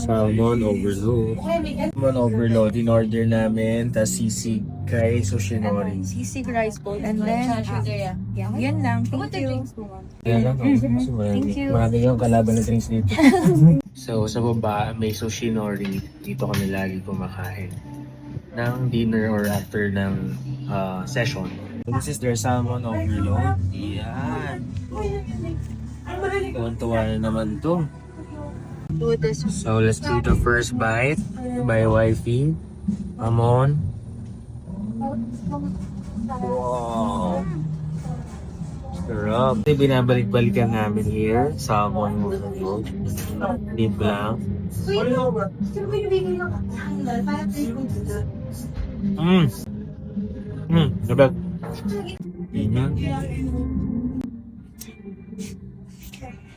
Salmon overload. Salmon overload. In-order namin. Tapos sisig kay Sushinori. Sisig rice bowl. And then, yan lang. Thank you. Kaya lang, Thank you. marami yung kalaban na drinks dito. So, sa baba, may Sushinori. Dito kami lagi kumakain. Ng dinner or after ng session. This is their salmon overload. Yan. Tuwan-tuwa na naman to. So, let's do the first bite by Wifey. Come on. Wow. Sarap. Binabalik-balikan namin here. Salmon overload. Deep lang. Sabag.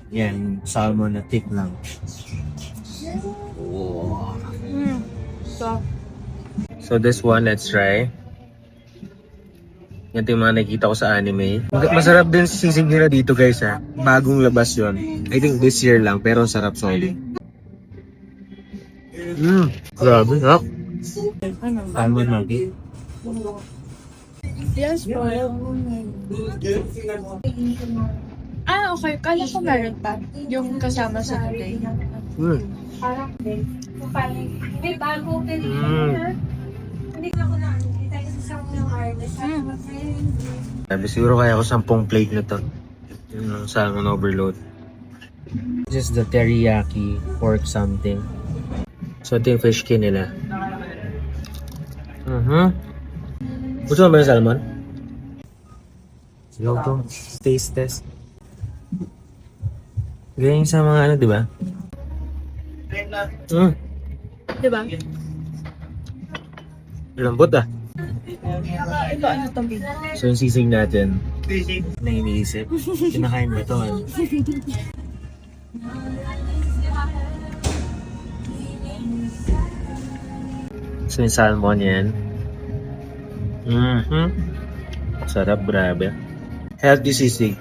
Yan, salmon na thick lang. Wow. So this one, let's try. Yan yung mga nakikita ko sa anime. Masarap din sisig nila dito guys ha. Bagong labas yon. I think this year lang, pero sarap solid. Grabe, ha? Salmon monkey. Yes, po. Okay. Kala ko meron pa. Yung kasama sa today. Parang may bago hindi ko na sa yung harvest. Sabi siguro kaya ako 10 plate na to. Yung salmon overload. Just the teriyaki pork something. So ito yung fish skin nila. Gusto mo ba yung salmon? Go to. Taste test. Ganyan sa mga ano, di ba? Diba? Lambot ah. Ito ano itong big? So yung sisig natin, na iniisip, kinakain ba ito? Ano? So yung salmon yan. Sarap, grabe. Healthy sisig.